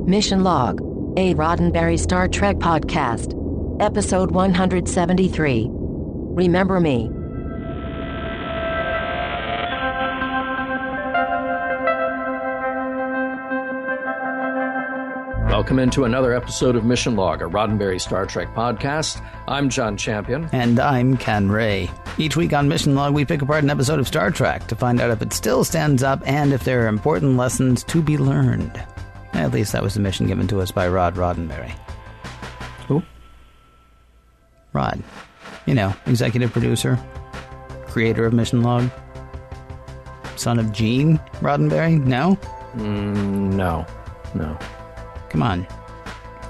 Mission Log, a Roddenberry Star Trek podcast. Episode 173. Remember Me. Welcome into another episode of Mission Log, a Roddenberry Star Trek podcast. I'm John Champion. And I'm Ken Ray. Each week on Mission Log, we pick apart an episode of Star Trek to find out if it still stands up and if there are important lessons to be learned. At least that was the mission given to us by Roddenberry. Who? Rod. You know, executive producer, creator of Mission Log. Son of Gene Roddenberry? No? No. Come on.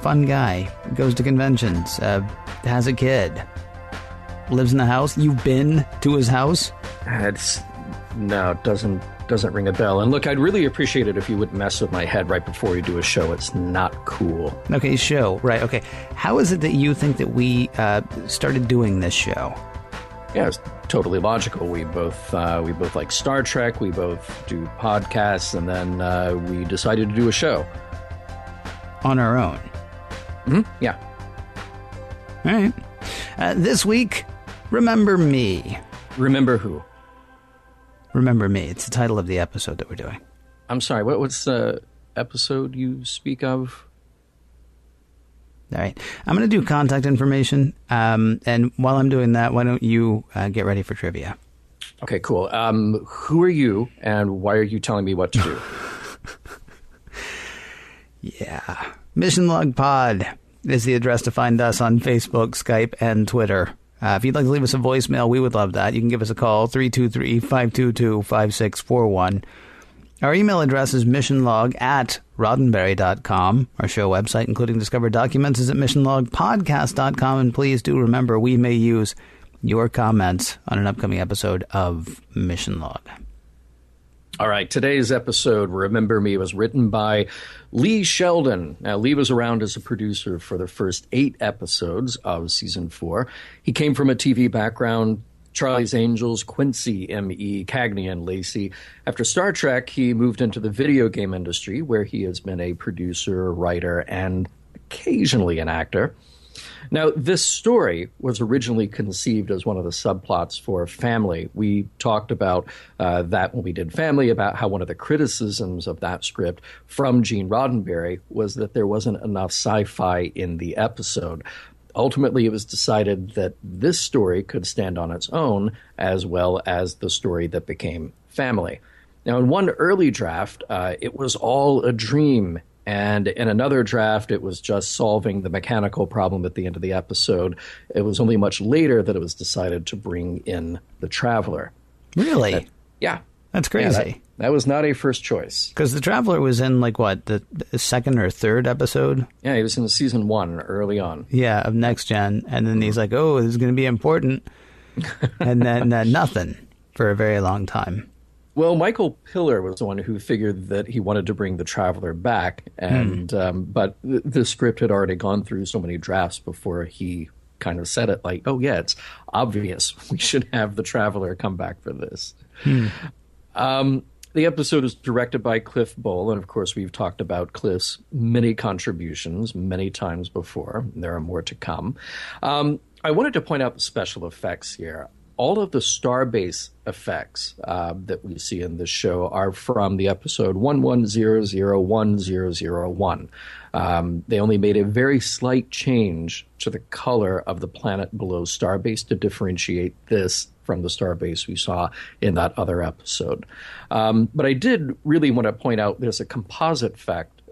Fun guy. Goes to conventions. Has a kid. Lives in the house. You've been to his house? It doesn't ring a bell. And look, I'd really appreciate it if you wouldn't mess with my head right before you do a show. It's not cool. Okay, show. Right, okay. How is it that you think that we started doing this show? Yeah, it's totally logical. We both like Star Trek. We both do podcasts. And then we decided to do a show. On our own? Mm-hmm. Yeah. All right. This week, Remember Me. Remember who? Remember Me. It's the title of the episode that we're doing. I'm sorry, what's the episode you speak of? All right. I'm going to do contact information. And while I'm doing that, why don't you get ready for trivia? Okay, cool. Who are you and why are you telling me what to do? Yeah. Mission Log Pod is the address to find us on Facebook, Skype, and Twitter. If you'd like to leave us a voicemail, we would love that. You can give us a call, 323-522-5641. Our email address is missionlog@roddenberry.com. Our show website, including discovered documents, is at missionlogpodcast.com. And please do remember, we may use your comments on an upcoming episode of Mission Log. All right, today's episode, Remember Me, was written by Lee Sheldon. Now, Lee was around as a producer for the first 8 episodes of Season 4. He came from a TV background, Charlie's Angels, Quincy, M.E., Cagney, and Lacey. After Star Trek, he moved into the video game industry, where he has been a producer, writer, and occasionally an actor. Now, this story was originally conceived as one of the subplots for Family. We talked about that when we did Family, about how one of the criticisms of that script from Gene Roddenberry was that there wasn't enough sci-fi in the episode. Ultimately, it was decided that this story could stand on its own, as well as the story that became Family. Now, in one early draft, it was all a dream. And in another draft, it was just solving the mechanical problem at the end of the episode. It was only much later that it was decided to bring in the Traveler. Really? Yeah. That's crazy. Yeah, that was not a first choice. Because the Traveler was in, the second or third episode? Yeah, he was in Season 1 early on. Yeah, of Next Gen. And then he's like, oh, this is going to be important. And then nothing for a very long time. Well, Michael Piller was the one who figured that he wanted to bring the Traveler back, and but the script had already gone through so many drafts before he kind of said it, like, oh, yeah, it's obvious we should have the Traveler come back for this. The episode is directed by Cliff Bole, and of course we've talked about Cliff's many contributions many times before. There are more to come. I wanted to point out the special effects here. All of the Starbase effects that we see in this show are from the episode 11001001. They only made a very slight change to the color of the planet below Starbase to differentiate this from the Starbase we saw in that other episode. But I did really want to point out there's a composite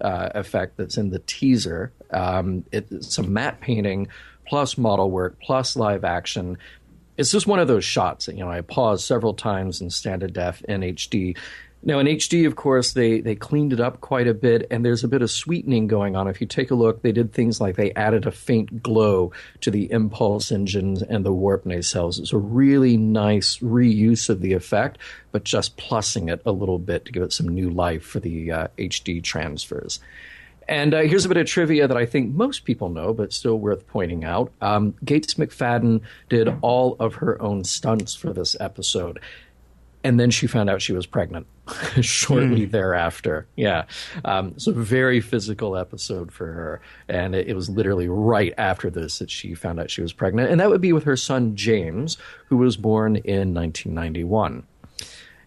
effect that's in the teaser. It's some matte painting plus model work plus live action. It's just one of those shots that, I paused several times in standard def in HD. Now, in HD, of course, they cleaned it up quite a bit, and there's a bit of sweetening going on. If you take a look, they did things like they added a faint glow to the impulse engines and the warp nacelles. It's a really nice reuse of the effect, but just plussing it a little bit to give it some new life for the HD transfers. And here's a bit of trivia that I think most people know, but still worth pointing out. Gates McFadden did all of her own stunts for this episode. And then she found out she was pregnant shortly thereafter. Yeah. So a very physical episode for her. And it was literally right after this that she found out she was pregnant. And that would be with her son, James, who was born in 1991.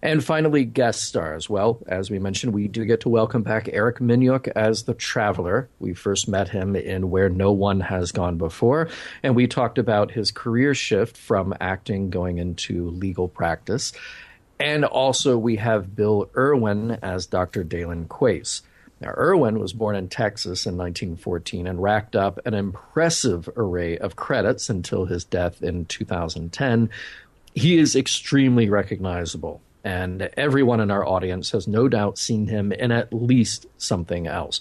And finally, guest stars. Well, as we mentioned, we do get to welcome back Eric Minyuk as the Traveler. We first met him in Where No One Has Gone Before, and we talked about his career shift from acting going into legal practice. And also we have Bill Irwin as Dr. Dalen Quace. Now, Irwin was born in Texas in 1914 and racked up an impressive array of credits until his death in 2010. He is extremely recognizable, and everyone in our audience has no doubt seen him in at least something else.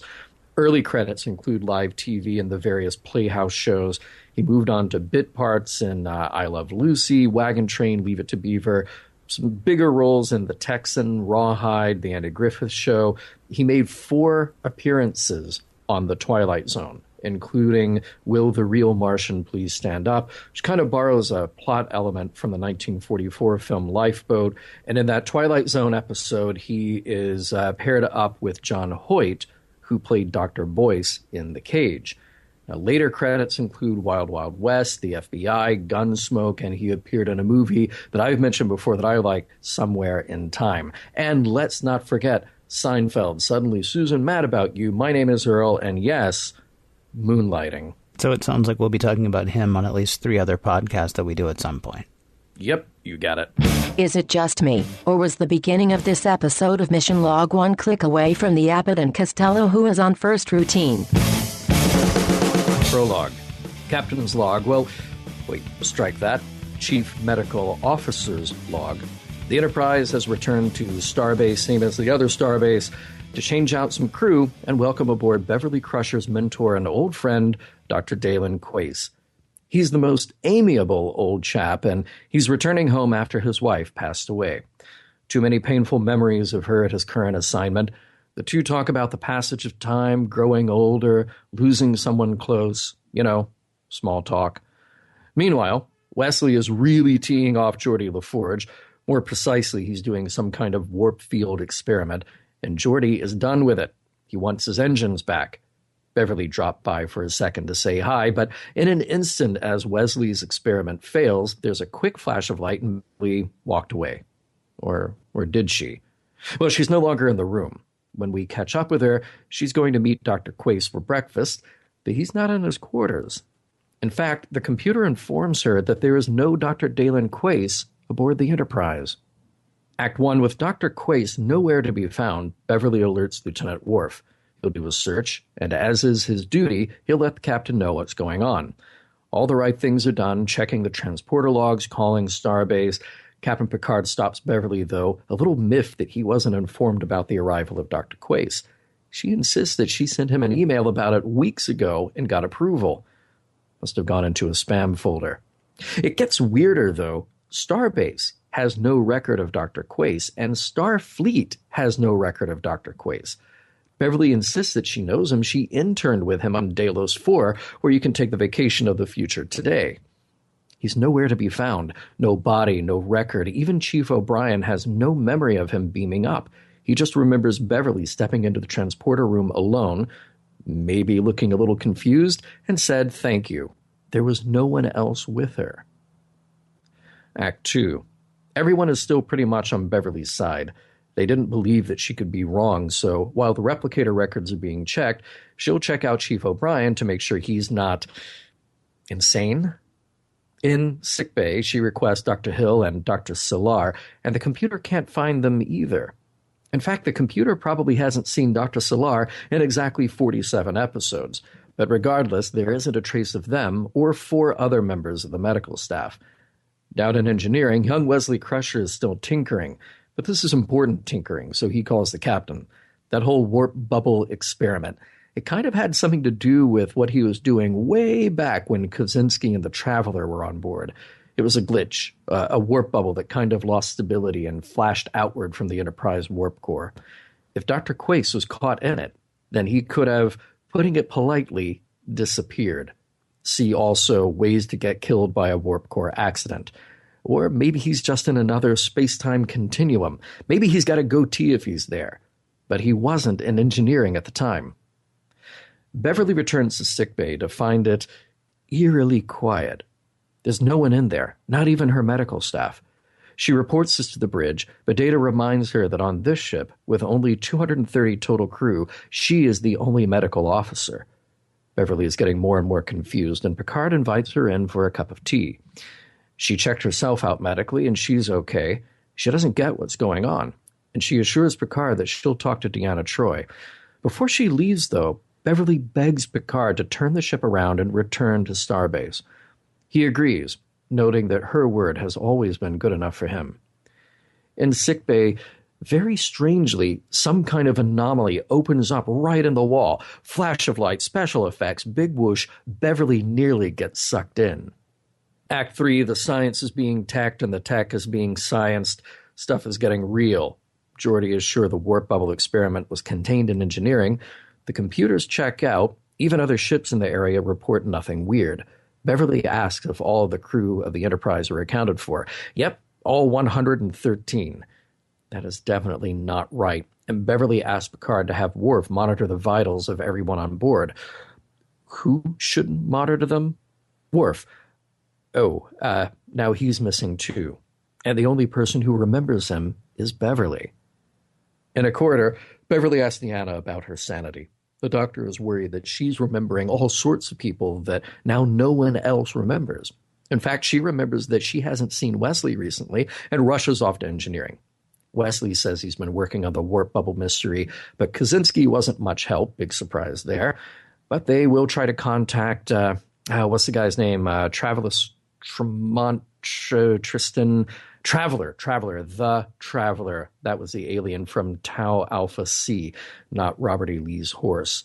Early credits include live TV and the various Playhouse shows. He moved on to bit parts in I Love Lucy, Wagon Train, Leave It to Beaver, some bigger roles in The Texan, Rawhide, The Andy Griffith Show. He made 4 appearances on The Twilight Zone, including Will the Real Martian Please Stand Up, which kind of borrows a plot element from the 1944 film Lifeboat. And in that Twilight Zone episode, he is paired up with John Hoyt, who played Dr. Boyce in The Cage. Now, later credits include Wild Wild West, The FBI, Gunsmoke, and he appeared in a movie that I've mentioned before that I like, Somewhere in Time. And let's not forget Seinfeld, Suddenly Susan, Mad About You, My Name is Earl, and yes, Moonlighting. So it sounds like we'll be talking about him on at least 3 other podcasts that we do at some point. Yep, you got it. Is it just me, or was the beginning of this episode of Mission Log one click away from the Abbott and Costello who is on first routine? Prologue. Captain's log. Well, wait, strike that. Chief Medical Officer's log. The Enterprise has returned to Starbase, same as the other Starbase, to change out some crew and welcome aboard Beverly Crusher's mentor and old friend, Dr. Dalen Quace. He's the most amiable old chap, and he's returning home after his wife passed away. Too many painful memories of her at his current assignment. The two talk about the passage of time, growing older, losing someone close, small talk. Meanwhile, Wesley is really teeing off Geordi LaForge. More precisely, he's doing some kind of warp field experiment, and Geordi is done with it. He wants his engines back. Beverly dropped by for a second to say hi, but in an instant as Wesley's experiment fails, there's a quick flash of light and we walked away. Or did she? Well, she's no longer in the room. When we catch up with her, she's going to meet Dr. Quace for breakfast, but he's not in his quarters. In fact, the computer informs her that there is no Dr. Dalen Quace aboard the Enterprise. Act 1, with Dr. Quace nowhere to be found, Beverly alerts Lieutenant Worf. He'll do a search, and as is his duty, he'll let the captain know what's going on. All the right things are done, checking the transporter logs, calling Starbase. Captain Picard stops Beverly, though, a little miffed that he wasn't informed about the arrival of Dr. Quace. She insists that she sent him an email about it weeks ago and got approval. Must have gone into a spam folder. It gets weirder, though. Starbase has no record of Dr. Quace, and Starfleet has no record of Dr. Quace. Beverly insists that she knows him. She interned with him on Delos 4, where you can take the vacation of the future today. He's nowhere to be found. No body, no record. Even Chief O'Brien has no memory of him beaming up. He just remembers Beverly stepping into the transporter room alone, maybe looking a little confused, and said thank you. There was no one else with her. Act 2. Everyone is still pretty much on Beverly's side. They didn't believe that she could be wrong, so while the replicator records are being checked, she'll check out Chief O'Brien to make sure he's not insane. In sickbay, she requests Dr. Hill and Dr. Solar, and the computer can't find them either. In fact, the computer probably hasn't seen Dr. Solar in exactly 47 episodes, but regardless, there isn't a trace of them or 4 other members of the medical staff. Down in engineering, young Wesley Crusher is still tinkering, but this is important tinkering, so he calls the captain. That whole warp bubble experiment, it kind of had something to do with what he was doing way back when Kaczynski and the Traveler were on board. It was a glitch, a warp bubble that kind of lost stability and flashed outward from the Enterprise warp core. If Dr. Quace was caught in it, then he could have, putting it politely, disappeared. See also ways to get killed by a warp core accident. Or maybe he's just in another space-time continuum. Maybe he's got a goatee if he's there. But he wasn't in engineering at the time. Beverly returns to sickbay to find it eerily quiet. There's no one in there, not even her medical staff. She reports this to the bridge, but Data reminds her that on this ship, with only 230 total crew, she is the only medical officer. Beverly is getting more and more confused, and Picard invites her in for a cup of tea. She checked herself out medically, and she's okay. She doesn't get what's going on, and she assures Picard that she'll talk to Deanna Troi. Before she leaves, though, Beverly begs Picard to turn the ship around and return to Starbase. He agrees, noting that her word has always been good enough for him. In sickbay, very strangely, some kind of anomaly opens up right in the wall. Flash of light, special effects, big whoosh, Beverly nearly gets sucked in. Act 3, the science is being teched and the tech is being scienced. Stuff is getting real. Geordi is sure the warp bubble experiment was contained in engineering. The computers check out. Even other ships in the area report nothing weird. Beverly asks if all of the crew of the Enterprise are accounted for. Yep, all 113. That is definitely not right, and Beverly asks Picard to have Worf monitor the vitals of everyone on board. Who should monitor them? Worf. Oh, now he's missing too. And the only person who remembers him is Beverly. In a corridor, Beverly asks Deanna about her sanity. The doctor is worried that she's remembering all sorts of people that now no one else remembers. In fact, she remembers that she hasn't seen Wesley recently and rushes off to engineering. Wesley says he's been working on the warp bubble mystery, but Kaczynski wasn't much help. Big surprise there. But they will try to contact, what's the guy's name? Travelus Tremont, Tristan... Traveler, the Traveler. That was the alien from Tau Alpha C, not Robert E. Lee's horse.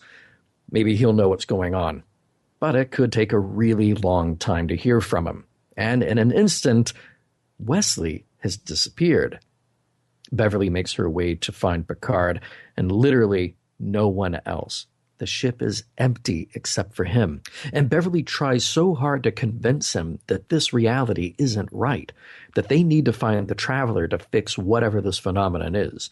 Maybe he'll know what's going on. But it could take a really long time to hear from him. And in an instant, Wesley has disappeared. Beverly makes her way to find Picard, and literally no one else. The ship is empty except for him. And Beverly tries so hard to convince him that this reality isn't right, that they need to find the Traveler to fix whatever this phenomenon is.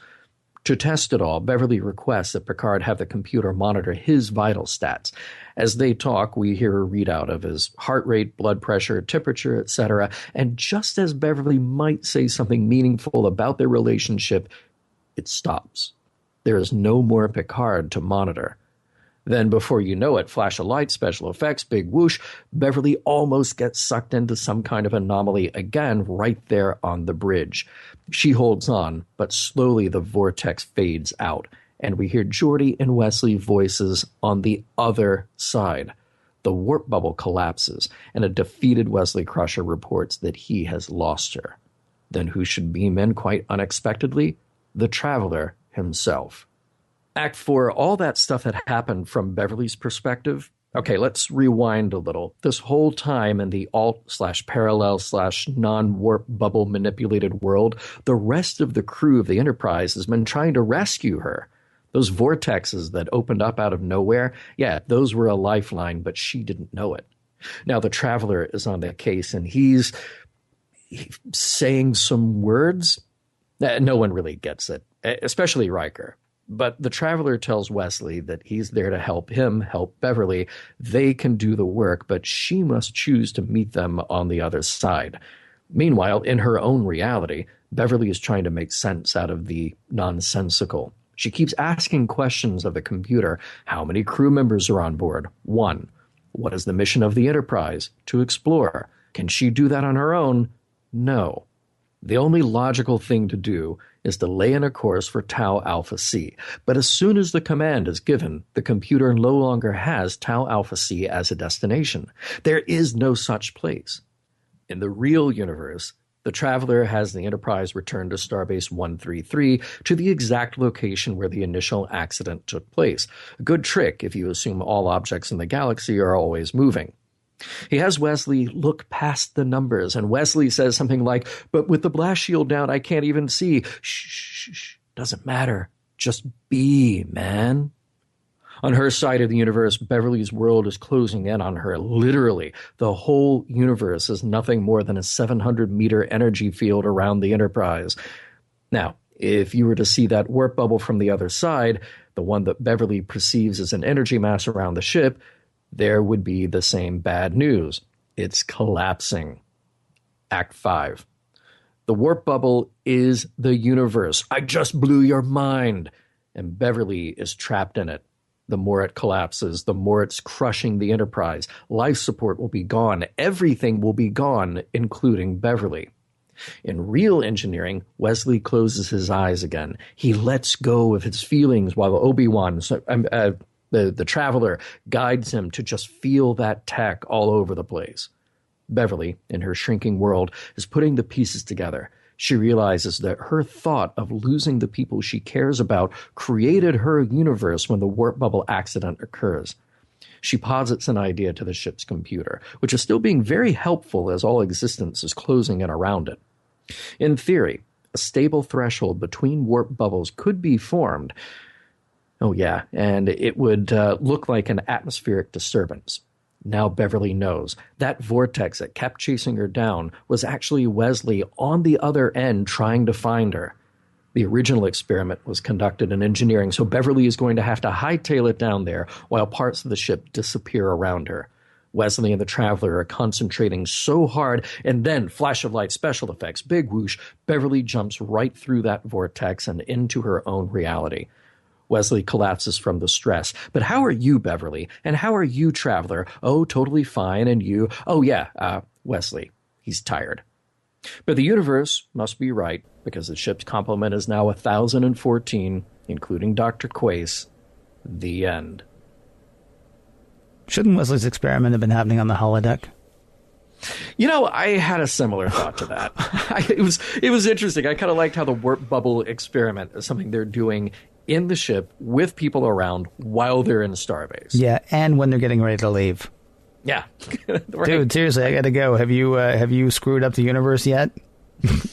To test it all, Beverly requests that Picard have the computer monitor his vital stats. As they talk, we hear a readout of his heart rate, blood pressure, temperature, etc. And just as Beverly might say something meaningful about their relationship, it stops. There is no more Picard to monitor. Then, before you know it, flash of light, special effects, big whoosh, Beverly almost gets sucked into some kind of anomaly again right there on the bridge. She holds on, but slowly the vortex fades out, and we hear Geordi and Wesley voices on the other side. The warp bubble collapses, and a defeated Wesley Crusher reports that he has lost her. Then who should beam in quite unexpectedly? The Traveler himself. Act 4, all that stuff had happened from Beverly's perspective. Okay, let's rewind a little. This whole time in the alt/parallel/non-warp bubble manipulated world, the rest of the crew of the Enterprise has been trying to rescue her. Those vortexes that opened up out of nowhere, yeah, those were a lifeline, but she didn't know it. Now the Traveler is on the case, and he's saying some words. No one really gets it, especially Riker. But the Traveler tells Wesley that he's there to help him help Beverly. They can do the work, but she must choose to meet them on the other side. Meanwhile, in her own reality, Beverly is trying to make sense out of the nonsensical. She keeps asking questions of the computer. How many crew members are on board? 1. What is the mission of the Enterprise? To explore. Can she do that on her own? No. The only logical thing to do is to lay in a course for Tau Alpha C. But as soon as the command is given, the computer no longer has Tau Alpha C as a destination. There is no such place. In the real universe, the Traveler has the Enterprise return to Starbase 133 to the exact location where the initial accident took place. A good trick if you assume all objects in the galaxy are always moving. He has Wesley look past the numbers, and Wesley says something like, "But with the blast shield down, I can't even see." Shh, doesn't matter. Just be, man. On her side of the universe, Beverly's world is closing in on her. Literally, the whole universe is nothing more than a 700-meter energy field around the Enterprise. Now, if you were to see that warp bubble from the other side, the one that Beverly perceives as an energy mass around the ship, there would be the same bad news. It's collapsing. Act 5. The warp bubble is the universe. I just blew your mind. And Beverly is trapped in it. The more it collapses, the more it's crushing the Enterprise. Life support will be gone. Everything will be gone, including Beverly. In real engineering, Wesley closes his eyes again. He lets go of his feelings while Obi-Wan, the Traveler, guides him to just feel that tech all over the place. Beverly, in her shrinking world, is putting the pieces together. She realizes that her thought of losing the people she cares about created her universe when the warp bubble accident occurs. She posits an idea to the ship's computer, which is still being very helpful as all existence is closing in around it. In theory, a stable threshold between warp bubbles could be formed. Oh yeah, and it would look like an atmospheric disturbance. Now Beverly knows that vortex that kept chasing her down was actually Wesley on the other end trying to find her. The original experiment was conducted in engineering, so Beverly is going to have to hightail it down there while parts of the ship disappear around her. Wesley and the Traveler are concentrating so hard, and then, flash of light special effects, big whoosh, Beverly jumps right through that vortex and into her own reality. Wesley collapses from the stress. But how are you, Beverly? And how are you, Traveler? Oh, totally fine. And you? Oh, yeah, Wesley. He's tired. But the universe must be right, because the ship's complement is now 1,014, including Dr. Quace. The end. Shouldn't Wesley's experiment have been happening on the holodeck? You know, I had a similar thought to that. It was interesting. I kind of liked how the warp bubble experiment is something they're doing in the ship with people around while they're in Starbase. Yeah, and when they're getting ready to leave. Yeah. Right. Dude, seriously, I gotta go. Have you screwed up the universe yet?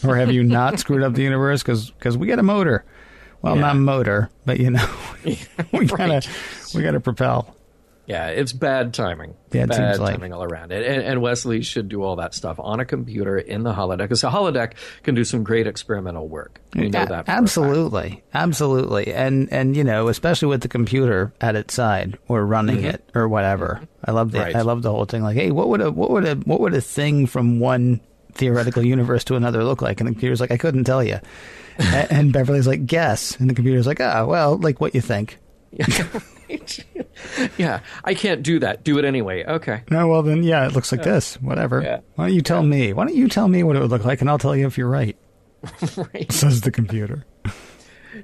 Or have you not screwed up the universe? Because we got a motor. Well, not a motor, but we gotta propel. Yeah, it's bad timing. Yeah, it seems bad timing all around. And Wesley should do all that stuff on a computer in the holodeck, because the holodeck can do some great experimental work. We know that. Absolutely. And especially with the computer at its side or running it or whatever. I love the whole thing. Like, hey, what would a thing from one theoretical universe to another look like? And the computer's like, I couldn't tell you. And Beverly's like, guess. And the computer's like, well, like what you think. Yeah, I can't do that. Do it anyway. Okay. No, well then, yeah, it looks like this. Whatever. Yeah. Why don't you tell me? Why don't you tell me what it would look like, and I'll tell you if you're right. Right. Says the computer.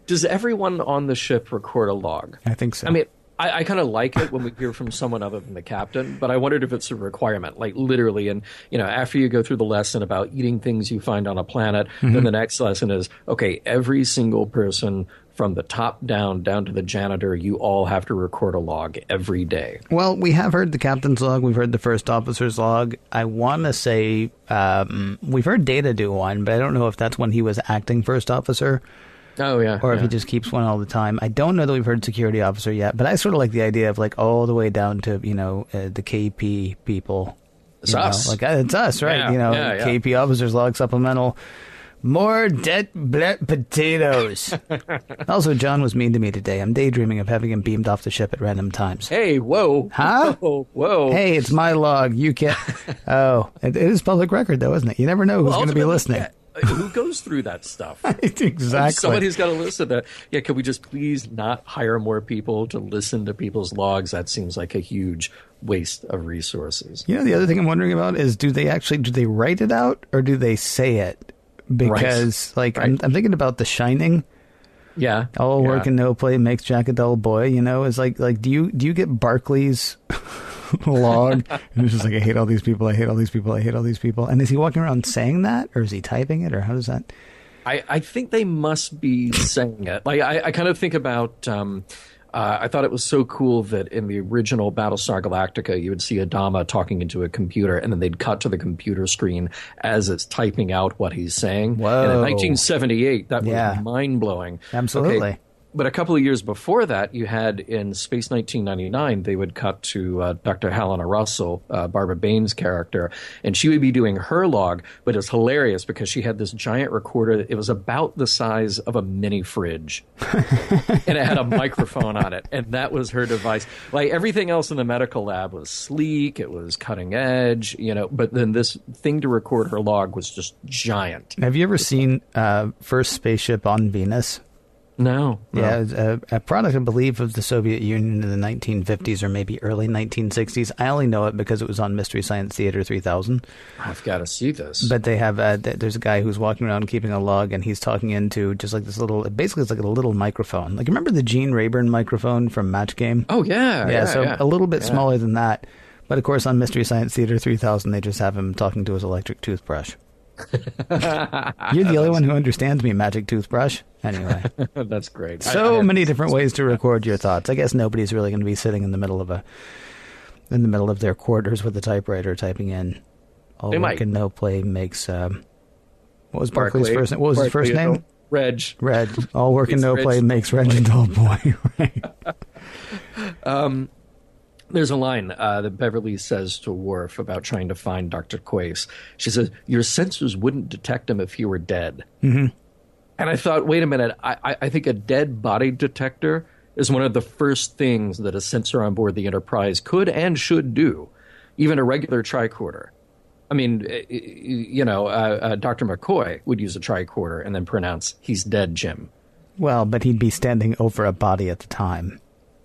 Does everyone on the ship record a log? I think so. I mean, I kind of like it when we hear from someone other than the captain, but I wondered if it's a requirement, like literally. And, after you go through the lesson about eating things you find on a planet, then the next lesson is, okay, every single person from the top down to the janitor, you all have to record a log every day. Well, we have heard the captain's log. We've heard the first officer's log. I want to say we've heard Data do one, but I don't know if that's when he was acting first officer. Oh, yeah. Or if he just keeps one all the time. I don't know that we've heard security officer yet, but I sort of like the idea of like all the way down to, the KP people. It's us. Like, it's us, right? Yeah. KP officer's log supplemental. More dead potatoes. Also, John was mean to me today. I'm daydreaming of having him beamed off the ship at random times. Hey, whoa. Huh? Whoa. Hey, it's my log. You can't. Oh, it is public record, though, isn't it? You never know who's going to be listening. Yeah. Who goes through that stuff? Exactly. Somebody's got to listen to that. Yeah, could we just please not hire more people to listen to people's logs? That seems like a huge waste of resources. The other thing I'm wondering about is do they write it out or do they say it? Because, I'm thinking about The Shining. Yeah. All work and no play makes Jack a dull boy, It's like do you get Barclay's log? And it's just like, I hate all these people, I hate all these people, I hate all these people. And is he walking around saying that? Or is he typing it? Or how does that? I think they must be saying it. Like, I kind of think about... I thought it was so cool that in the original Battlestar Galactica, you would see Adama talking into a computer, and then they'd cut to the computer screen as it's typing out what he's saying. Whoa. And in 1978, that was mind-blowing. Absolutely. Okay, But a couple of years before that, you had in Space 1999, they would cut to Dr. Helena Russell, Barbara Bain's character, and she would be doing her log, but it's hilarious because she had this giant recorder. It was about the size of a mini fridge, and it had a microphone on it, and that was her device. Like everything else in the medical lab was sleek, it was cutting edge, but then this thing to record her log was just giant. Have you ever seen First Spaceship on Venus? No. Yeah, it was a product, I believe, of the Soviet Union in the 1950s or maybe early 1960s. I only know it because it was on Mystery Science Theater 3000. I've got to see this. But they have, there's a guy who's walking around keeping a log, and he's talking into just like this little, basically it's like a little microphone. Like, remember the Gene Rayburn microphone from Match Game? Oh, yeah. Yeah, a little bit smaller than that. But, of course, on Mystery Science Theater 3000, they just have him talking to his electric toothbrush. You're the only one who understands me, Magic Toothbrush. Anyway. That's great. So many different ways to record your thoughts. I guess nobody's really going to be sitting in the middle of their quarters with a typewriter typing in all work and no play makes what was Barclay's first name? What was his first name? Reg. All work and no play makes Reg a dull boy. Right. There's a line that Beverly says to Worf about trying to find Dr. Quace. She says, "Your sensors wouldn't detect him if he were dead." Mm-hmm. And I thought, wait a minute, I think a dead body detector is one of the first things that a sensor on board the Enterprise could and should do, even a regular tricorder. I mean, Dr. McCoy would use a tricorder and then pronounce, "He's dead, Jim." Well, but he'd be standing over a body at the time.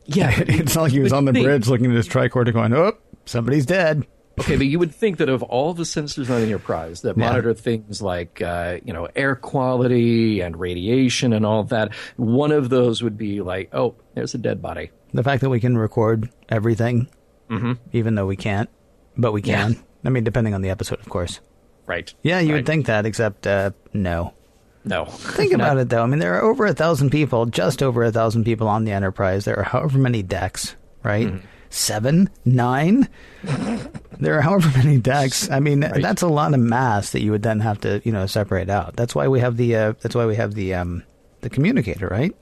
Yeah. It's not like he was on the bridge looking at his tricorder going, "Oh, somebody's dead." Okay, but you would think that of all the sensors on the Enterprise that monitor things like, air quality and radiation and all that, one of those would be like, oh, there's a dead body. The fact that we can record everything, even though we can't, but we can. Yeah. I mean, depending on the episode, of course. Right. Yeah, you would think that, except no. No. Think about it, though. I mean, there are over 1,000 people, just over 1,000 people on the Enterprise. There are however many decks, right? Mm-hmm. 7? 9? There are however many decks. I mean, that's a lot of mass that you would then have to, separate out. That's why we have the communicator, right?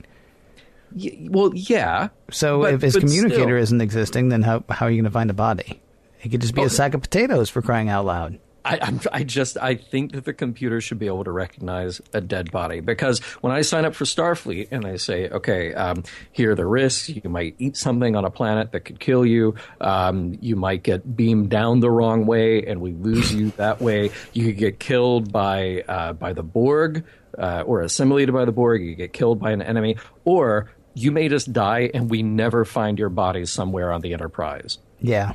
Well, yeah. So if his communicator isn't existing, then how are you going to find a body? It could just be a sack of potatoes, for crying out loud. I think that the computer should be able to recognize a dead body, because when I sign up for Starfleet and they say, okay, here are the risks, you might eat something on a planet that could kill you, you might get beamed down the wrong way and we lose you that way, you could get killed by the Borg or assimilated by the Borg, you get killed by an enemy, or you may just die and we never find your body somewhere on the Enterprise. Yeah.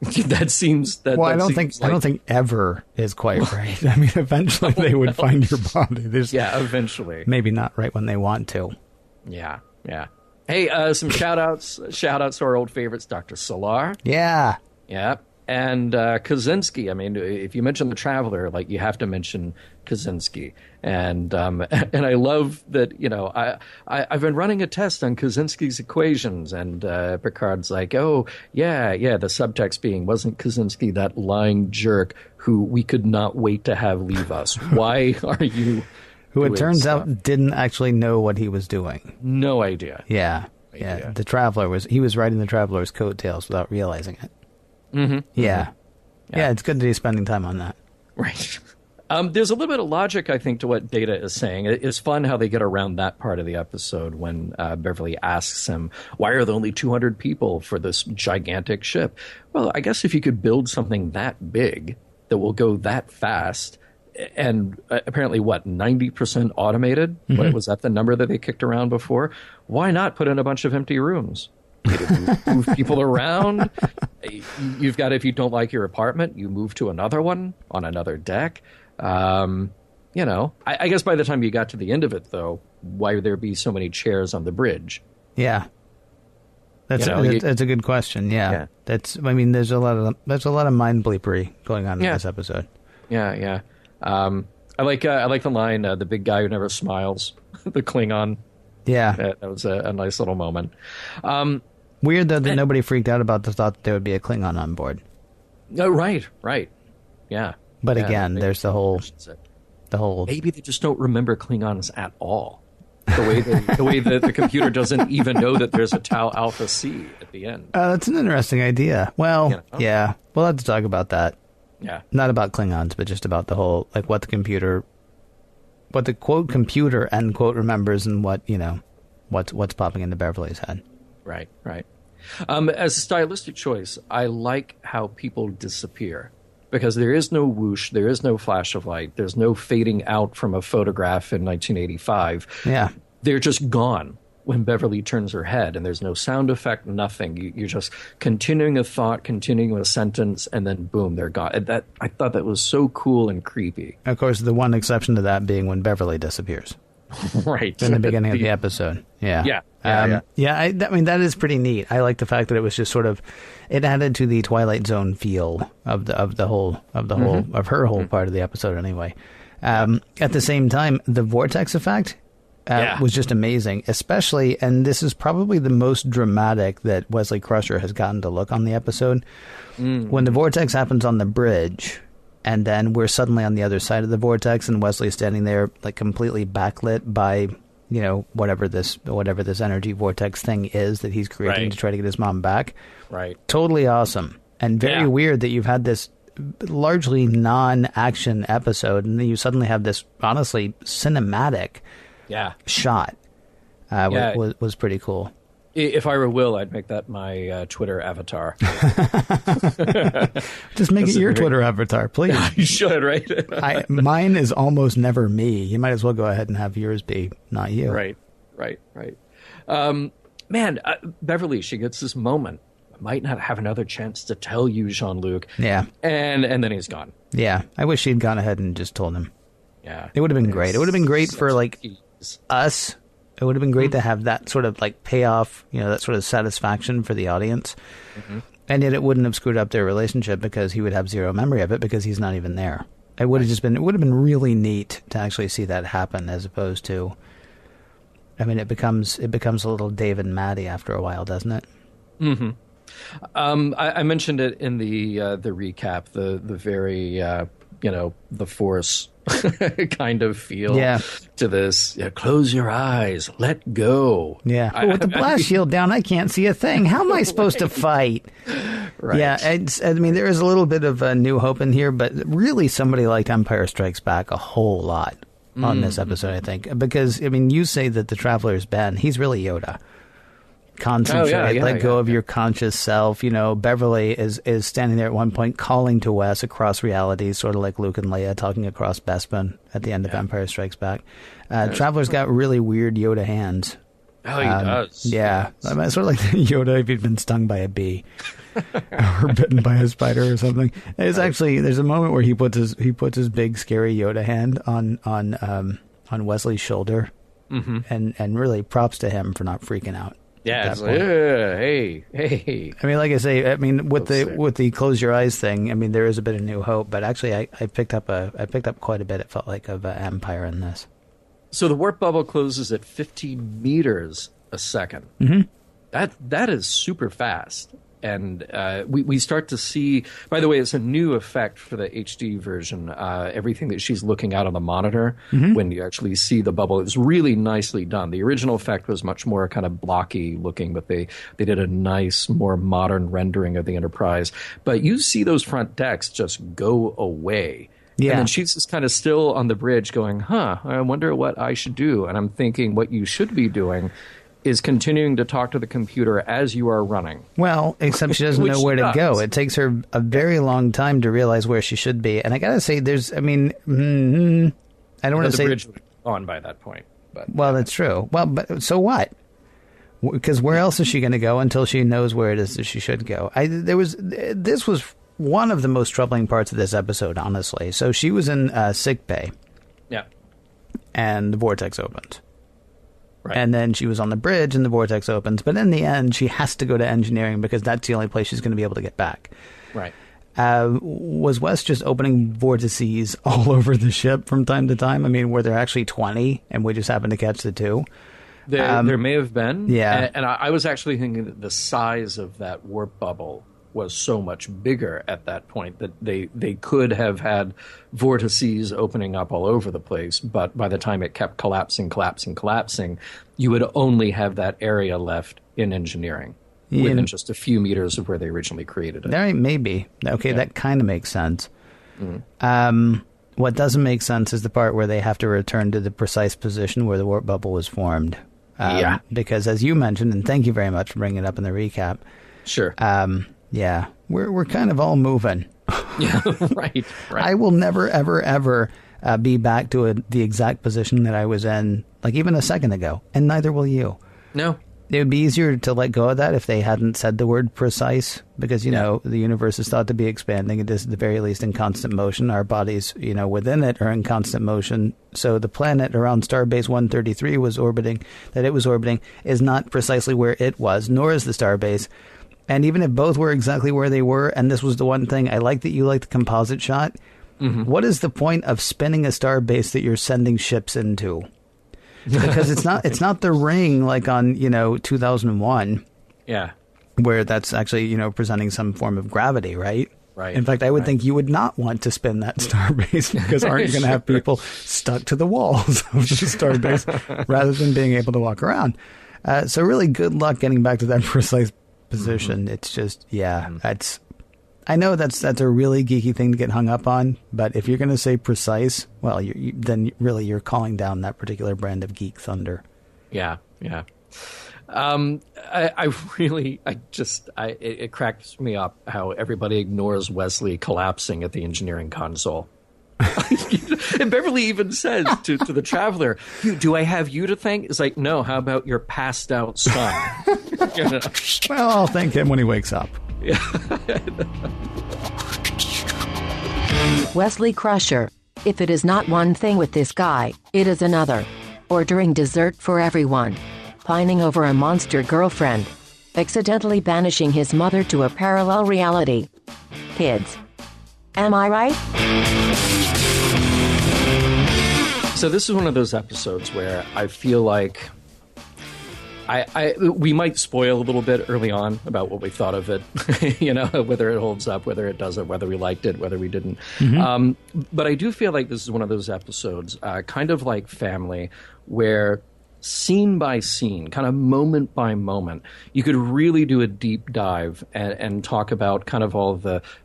That seems that. Well, I don't think ever is quite right. I mean, eventually they would find your body. Eventually. Maybe not right when they want to. Yeah. Hey, some shout outs to our old favorites, Dr. Solar. Yeah. And Kaczynski. I mean, if you mention the Traveler, like, you have to mention Kaczynski. And I love that, I've been running a test on Kaczynski's equations, and Picard's like, oh, yeah, the subtext being, wasn't Kaczynski that lying jerk who we could not wait to have leave us? Why are you who it turns out didn't actually know what he was doing? No idea. Yeah. The Traveler was riding the Traveler's coattails without realizing it. Mm-hmm. Yeah, it's good that he's spending time on that. Right. There's a little bit of logic, I think, to what Data is saying. It's fun how they get around that part of the episode when Beverly asks him, why are there only 200 people for this gigantic ship? Well, I guess if you could build something that big that will go that fast, and apparently, 90% automated? Mm-hmm. Was that the number that they kicked around before? Why not put in a bunch of empty rooms? Move people around. You've got, if you don't like your apartment, you move to another one on another deck. I guess by the time you got to the end of it, though, why would there be so many chairs on the bridge? Yeah, that's a good question. Yeah. There's a lot of mind bleepery going on in this episode. Yeah. I like the line, the big guy who never smiles, the Klingon. Yeah, that was a nice little moment. Weird, though, that nobody freaked out about the thought that there would be a Klingon on board. Oh, right. Yeah. But again, there's the whole... Maybe they just don't remember Klingons at all. The way that the computer doesn't even know that there's a Tau Alpha C at the end. That's an interesting idea. Well, yeah, we'll have to talk about that. Yeah. Not about Klingons, but just about the whole, like, what the quote computer end quote remembers and what, what's popping into Beverly's head. Right. As a stylistic choice, I like how people disappear. Because there is no whoosh, there is no flash of light, there's no fading out from a photograph in 1985. Yeah. They're just gone when Beverly turns her head, and there's no sound effect, nothing. You're just continuing a thought, continuing a sentence, and then boom, they're gone. I thought that was so cool and creepy. Of course, the one exception to that being when Beverly disappears. Right. In the beginning of the episode. Yeah. I mean, that is pretty neat. I like the fact that it was just sort of, it added to the Twilight Zone feel of her whole part of the episode anyway. At the same time, the vortex effect was just amazing, especially, and this is probably the most dramatic that Wesley Crusher has gotten to look on the episode. When the vortex happens on the bridge, and then we're suddenly on the other side of the vortex, and Wesley's standing there, like, completely backlit by, whatever this energy vortex thing is that he's creating to try to get his mom back. Right. Totally awesome. And very weird that you've had this largely non-action episode, and then you suddenly have this, honestly, cinematic shot. Was pretty cool. If I were Will, I'd make that my Twitter avatar. Just make it your Twitter avatar, please. Yeah, you should, right? Mine is almost never me. You might as well go ahead and have yours be not you. Right. Beverly, she gets this moment. Might not have another chance to tell you, Jean-Luc. Yeah. And then he's gone. Yeah. I wish she'd gone ahead and just told him. Yeah. It would have been great. It would have been great for, like, us. It would have been great to have that sort of, like, payoff, that sort of satisfaction for the audience. And yet it wouldn't have screwed up their relationship because he would have zero memory of it because he's not even there. It would have been really neat to actually see that happen, as opposed to, I mean, it becomes a little Dave and Maddie after a while, doesn't it? Mm-hmm. I mentioned it in the recap, the very, the Force kind of feel to this. Yeah, close your eyes, let go. Yeah. But with the blast shield down, I can't see a thing. How am I supposed to fight? Right. Yeah, I mean, there is a little bit of a new hope in here, but really somebody liked Empire Strikes Back a whole lot on this episode, I think. Because, I mean, you say that the Traveler's Ben, he's really Yoda. Concentrate, let go of your conscious self. Beverly is standing there at one point calling to Wes across realities, sort of like Luke and Leia talking across Bespin at the end of Empire Strikes Back. Traveler's got really weird Yoda hands. Oh, he does. Yeah. I mean, sort of like Yoda if he'd been stung by a bee or bitten by a spider or something. There's a moment where he puts his big scary Yoda hand on Wesley's shoulder, and really props to him for not freaking out. Yeah, it's like, hey. I mean, like I say, with the close your eyes thing, I mean, there is a bit of new hope, but actually, I picked up quite a bit. It felt like of Empire in this. So the warp bubble closes at 15 meters a second. That is super fast, and we start to see. By the way, it's a new effect for the HD version. Everything that she's looking out on the monitor when you actually see the bubble is really nicely done. The original effect was much more kind of blocky looking, but they did a nice, more modern rendering of the Enterprise. But you see those front decks just go away. Yeah. And then she's just kind of still on the bridge going, I wonder what I should do. And I'm thinking what you should be doing is continuing to talk to the computer as you are running. Well, except she doesn't know where to go. It takes her a very long time to realize where she should be. And I got to say, I don't want to say... The bridge was on by that point. But, well, that's true. Well, but so what? Because where else is she going to go until she knows where it is that she should go? This was one of the most troubling parts of this episode, honestly. So she was in sick bay. Yeah. And the vortex opened. Right. And then she was on the bridge and the vortex opens. But in the end, she has to go to engineering because that's the only place she's going to be able to get back. Right. Was Wes just opening vortices all over the ship from time to time? I mean, were there actually 20 and we just happened to catch the 2? There may have been. Yeah. And I was actually thinking that the size of that warp bubble was so much bigger at that point that they could have had vortices opening up all over the place. But by the time it kept collapsing, you would only have that area left in engineering within just a few meters of where they originally created it. There maybe. Okay, that kind of makes sense. What doesn't make sense is the part where they have to return to the precise position where the warp bubble was formed. Because as you mentioned, and thank you very much for bringing it up in the recap. Sure. We're kind of all moving. Yeah, right. I will never, ever, ever be back to the exact position that I was in, like even a second ago, and neither will you. No. It would be easier to let go of that if they hadn't said the word precise, because, you know, the universe is thought to be expanding. It is at the very least in constant motion. Our bodies, within it are in constant motion. So the planet around Starbase 133 was orbiting, is not precisely where it was, nor is the Starbase. And even if both were exactly where they were, and this was the one thing, I like that you like the composite shot. What is the point of spinning a Starbase that you're sending ships into? Because it's not the ring like on 2001, where that's actually presenting some form of gravity, right? In fact, I would think you would not want to spin that starbase, because aren't you going to have people stuck to the walls of the starbase rather than being able to walk around? So really good luck getting back to that precise position. It's just I know that's a really geeky thing to get hung up on, but if you're going to say precise, well, then really you're calling down that particular brand of geek thunder. Yeah. It cracks me up how everybody ignores Wesley collapsing at the engineering console. And Beverly even says to the traveler, do I have you to thank? It's like, no, how about your passed out son? Well, I'll thank him when he wakes up. Wesley Crusher. If it is not one thing with this guy, it is another. Ordering dessert for everyone. Pining over a monster girlfriend. Accidentally banishing his mother to a parallel reality. Kids. Am I right? So this is one of those episodes where I feel like we might spoil a little bit early on about what we thought of it, whether it holds up, whether it doesn't, whether we liked it, whether we didn't. But I do feel like this is one of those episodes, kind of like Family, where scene by scene, kind of moment by moment, you could really do a deep dive and talk about kind of all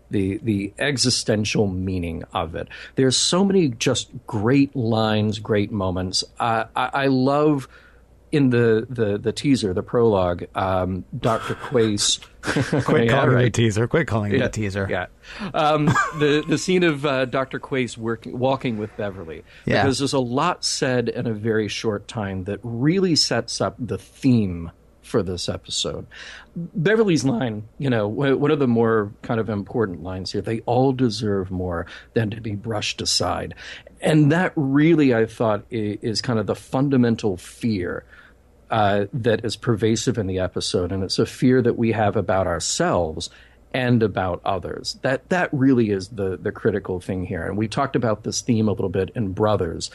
the existential meaning of it. There's so many just great lines, great moments. I love... In the teaser, the prologue, Dr. Quace... Quit calling it a teaser. Quit calling it a teaser. Yeah. The scene of Dr. Quace walking with Beverly. Yeah. Because there's a lot said in a very short time that really sets up the theme for this episode. Beverly's line, one of the more kind of important lines here, they all deserve more than to be brushed aside. And that really, I thought, is kind of the fundamental fear that is pervasive in the episode, and it's a fear that we have about ourselves and about others. That really is the critical thing here. And we talked about this theme a little bit in Brothers,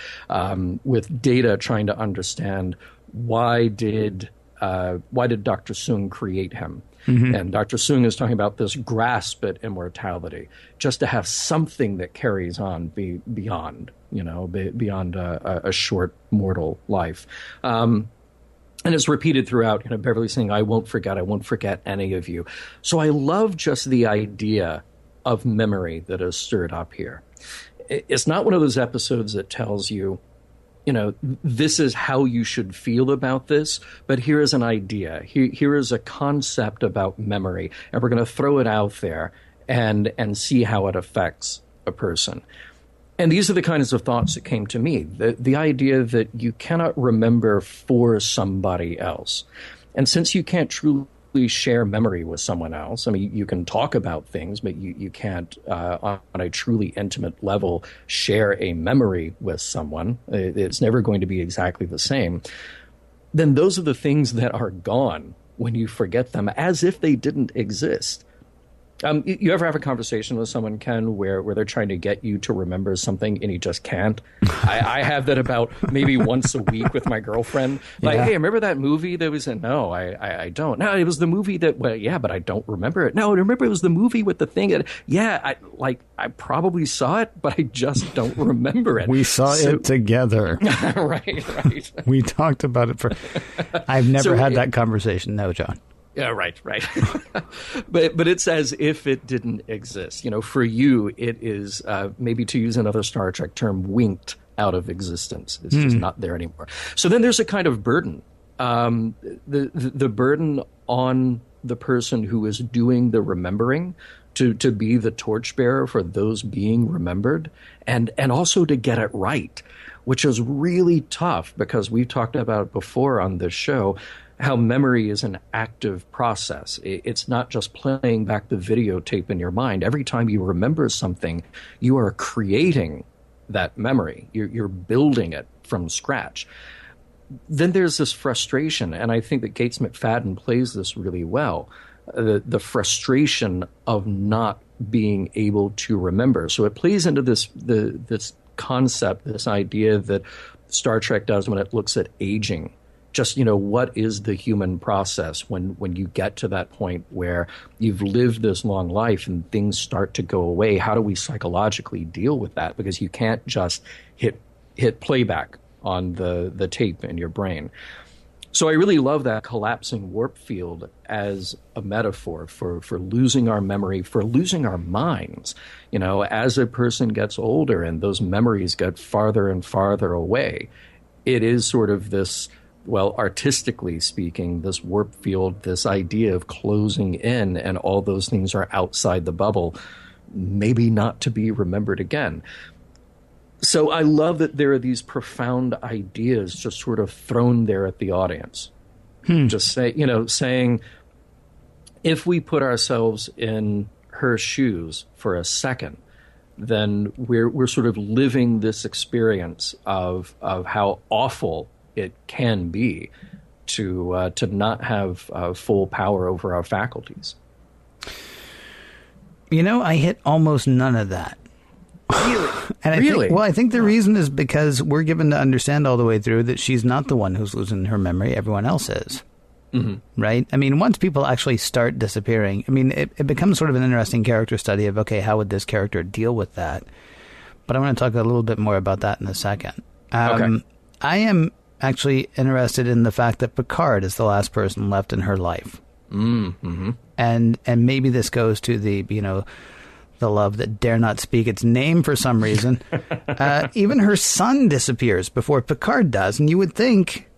with Data trying to understand why did Dr. Soong create him. And Dr. Soong is talking about this grasp at immortality, just to have something that carries on beyond a short mortal life. And it's repeated throughout, Beverly saying, I won't forget any of you. So I love just the idea of memory that is stirred up here. It's not one of those episodes that tells you, this is how you should feel about this, but here is an idea. Here is a concept about memory, and we're going to throw it out there and see how it affects a person. And these are the kinds of thoughts that came to me. The idea that you cannot remember for somebody else. And since you can't truly share memory with someone else, I mean, you can talk about things, but you can't, on a truly intimate level, share a memory with someone. It's never going to be exactly the same. Then those are the things that are gone when you forget them, as if they didn't exist. You ever have a conversation with someone, Ken, where they're trying to get you to remember something and you just can't? I have that about maybe once a week with my girlfriend. Like, Yeah. hey, remember that movie that was in? No, I don't. No, it was the movie that, well, yeah, but I don't remember it. No, remember it was the movie with the thing. Yeah, I probably saw it, but I just don't remember it. We saw it together. Right. We talked about it I've never had that conversation. No, John. Yeah, right. but it's as if it didn't exist. For you, it is, maybe to use another Star Trek term, winked out of existence. It's just not there anymore. So then there's a kind of burden. The burden on the person who is doing the remembering to be the torchbearer for those being remembered, and also to get it right, which is really tough because we've talked about before on this show how memory is an active process. It's not just playing back the videotape in your mind. Every time you remember something, you are creating that memory. You're building it from scratch. Then there's this frustration, and I think that Gates McFadden plays this really well, the frustration of not being able to remember. So it plays into this concept, this idea that Star Trek does when it looks at aging. Just, what is the human process when you get to that point where you've lived this long life and things start to go away? How do we psychologically deal with that? Because you can't just hit playback on the tape in your brain. So I really love that collapsing warp field as a metaphor for losing our memory, for losing our minds. As a person gets older and those memories get farther and farther away, it is sort of this, well, artistically speaking, this warp field, this idea of closing in and all those things are outside the bubble, maybe not to be remembered again. So I love that there are these profound ideas just sort of thrown there at the audience. Just saying, if we put ourselves in her shoes for a second, then we're sort of living this experience of how awful it can be to not have full power over our faculties. I hit almost none of that. Really? And I think the reason is because we're given to understand all the way through that she's not the one who's losing her memory. Everyone else is. Mm-hmm. Right? I mean, once people actually start disappearing, it becomes sort of an interesting character study of, okay, how would this character deal with that? But I want to talk a little bit more about that in a second. Okay. I am actually interested in the fact that Picard is the last person left in her life. Mm-hmm. And maybe this goes to the love that dare not speak its name for some reason. Even her son disappears before Picard does. And you would think,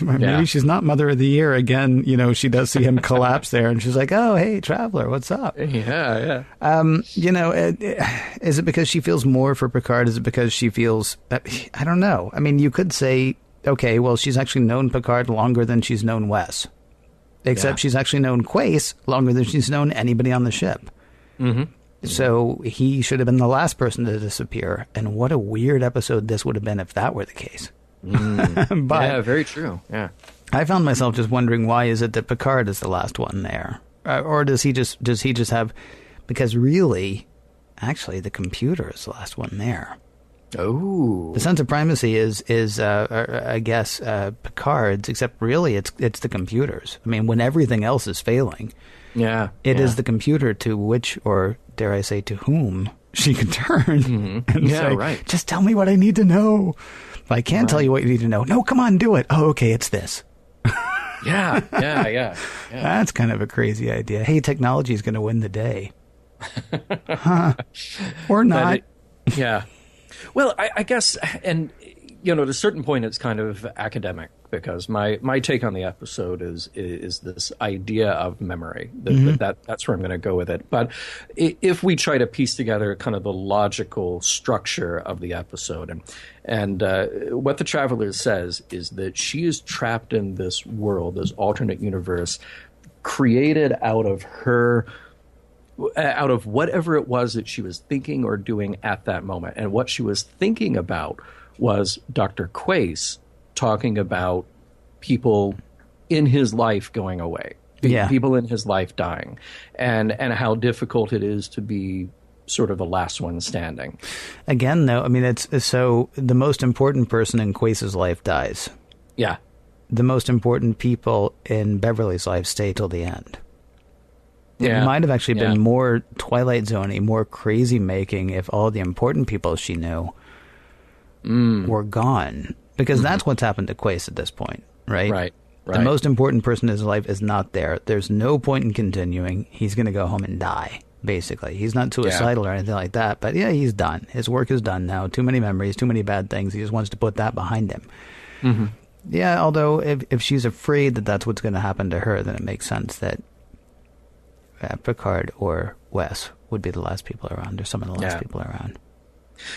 maybe she's not Mother of the Year again. She does see him collapse there. And she's like, oh, hey, Traveler, what's up? Yeah. Is it because she feels more for Picard? Is it because she feels, I don't know. You could say, okay, well, she's actually known Picard longer than she's known Wes. Except she's actually known Quace longer than she's known anybody on the ship. Mm-hmm. So he should have been the last person to disappear. And what a weird episode this would have been if that were the case. But yeah, very true. Yeah, I found myself just wondering, why is it that Picard is the last one there? Or does he just have, because really, actually, the computer is the last one there. Oh, the sense of primacy is I guess Picard's, except really it's the computers. When everything else is failing, it is the computer to which, or dare I say, to whom she can turn and say, right. Just tell me what I need to know. If I can't tell you what you need to know, no, come on, do it. Oh, okay, it's this. Yeah. That's kind of a crazy idea. Hey, technology is going to win the day. Or not. Well, I guess, and to a certain point, it's kind of academic, because my take on the episode is this idea of memory. That's where I'm going to go with it. But if we try to piece together kind of the logical structure of the episode, and what the Traveler says is that she is trapped in this world, this alternate universe, created out of whatever it was that she was thinking or doing at that moment. And what she was thinking about was Dr. Quace talking about people in his life going away. people in his life dying, and how difficult it is to be sort of the last one standing. Again, though, I mean, it's so the most important person in Quace's life dies. Yeah. The most important people in Beverly's life stay till the end. Yeah. It might have actually been more Twilight Zone-y, more crazy making if all the important people she knew were gone. Because that's what's happened to Quace at this point, right? Right. The most important person in his life is not there. There's no point in continuing. He's going to go home and die, basically. He's not suicidal or anything like that, but yeah, he's done. His work is done now. Too many memories, too many bad things. He just wants to put that behind him. Mm-hmm. Yeah, although if she's afraid that that's what's going to happen to her, then it makes sense that Picard or Wes would be the last people around, or some of the last people around.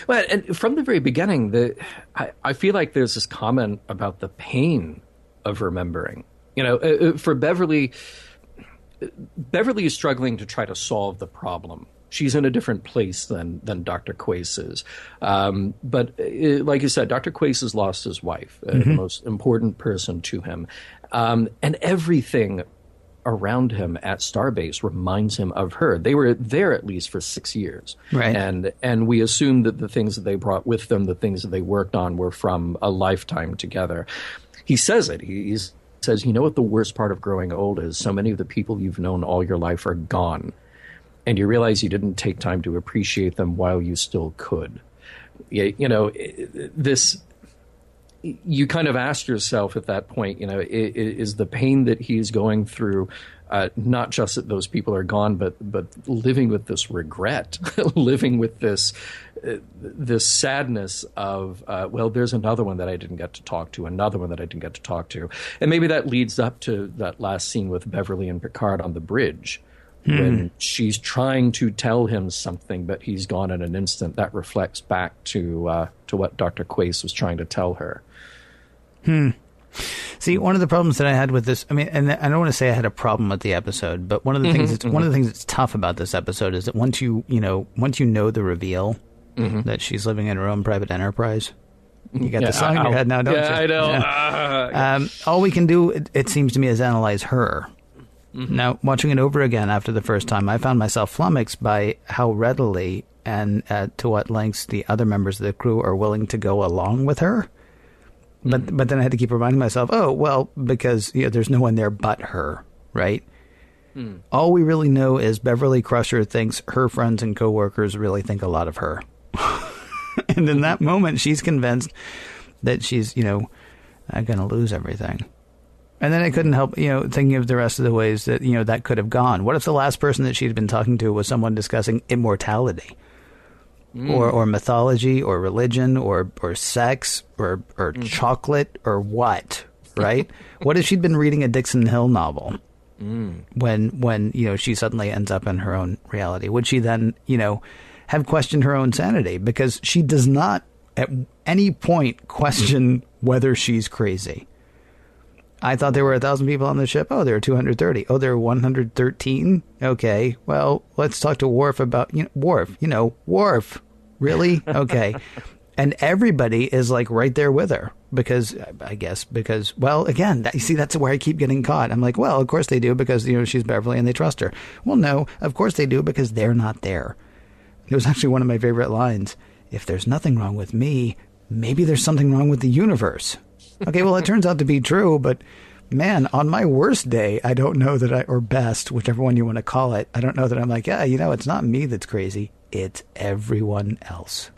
Well, and from the very beginning, I feel like there's this comment about the pain of remembering. You know, for Beverly is struggling to try to solve the problem. She's in a different place than Dr. Quace is. But like you said, Dr. Quace has lost his wife, the most important person to him. And everything around him at Starbase reminds him of her. They were there at least for 6 years. Right. And we assume that the things that they brought with them, the things that they worked on, were from a lifetime together. He says it. He says, you know what the worst part of growing old is? So many of the people you've known all your life are gone. And you realize you didn't take time to appreciate them while you still could. You know, you kind of ask yourself at that point, you know, is the pain that he's going through not just that those people are gone, but living with this regret, living with this sadness of, well, there's another one that I didn't get to talk to, another one that I didn't get to talk to. And maybe that leads up to that last scene with Beverly and Picard on the bridge, when she's trying to tell him something, but he's gone in an instant. That reflects back to what Dr. Quace was trying to tell her. See, one of the problems that I had with this, I mean, and I don't want to say I had a problem with the episode, but one of the things that's tough about this episode is that once you know the reveal that she's living in her own private enterprise, you got the song in your head now, don't you? I know. Yeah. All we can do, it seems to me, is analyze her. Now, watching it over again after the first time, I found myself flummoxed by how readily and to what lengths the other members of the crew are willing to go along with her. But then I had to keep reminding myself, oh, well, because there's no one there but her, right? All we really know is Beverly Crusher thinks her friends and coworkers really think a lot of her. And in that moment, she's convinced that she's, going to lose everything. And then I couldn't help, thinking of the rest of the ways that, that could have gone. What if the last person that she'd been talking to was someone discussing immortality? Or mythology, or religion, or sex, or chocolate, or what, right? What if she'd been reading a Dixon Hill novel when she suddenly ends up in her own reality? Would she then, have questioned her own sanity? Because she does not at any point question whether she's crazy. I thought there were 1,000 people on the ship. Oh, there were 230. Oh, there were 113. Okay, well, let's talk to Worf about, Worf. Really? Okay. And everybody is like right there with her because, well, again, you see, that's where I keep getting caught. I'm like, well, of course they do because, she's Beverly and they trust her. Well, no, of course they do because they're not there. It was actually one of my favorite lines. If there's nothing wrong with me, maybe there's something wrong with the universe. Okay, well, it turns out to be true, but man, on my worst day, I don't know that or best, whichever one you want to call it, I don't know that I'm like, it's not me that's crazy. It's everyone else.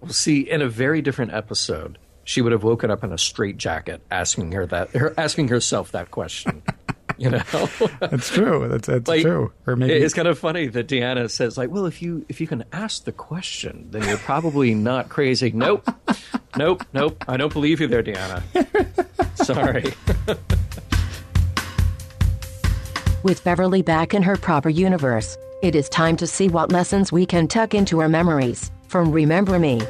Well, see, in a very different episode, she would have woken up in a straitjacket asking herself that question. That's true. That's like, true. Or maybe it's kind of funny that Deanna says, like, well, if you can ask the question, then you're probably not crazy. Nope. I don't believe you there, Deanna. Sorry. With Beverly back in her proper universe, it is time to see what lessons we can tuck into our memories from Remember Me.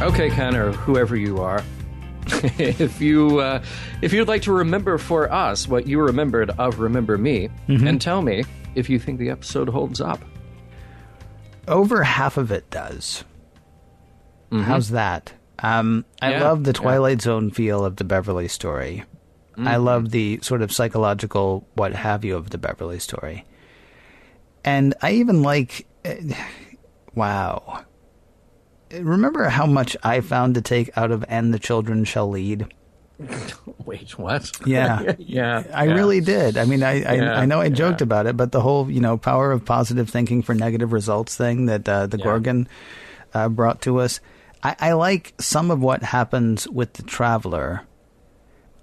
Okay, Ken, or whoever you are, if you'd like to remember for us what you remembered of Remember Me, and tell me if you think the episode holds up. Over half of it does. How's that? I love the Twilight Zone feel of the Beverly story. I love the sort of psychological what have you of the Beverly story. And I even like... wow. Remember how much I found to take out of "And the Children Shall Lead"? Wait, what? Yeah. I really did. I mean, I know I joked about it, but the whole, power of positive thinking for negative results thing that the Gorgon brought to us. I like some of what happens with the Traveler.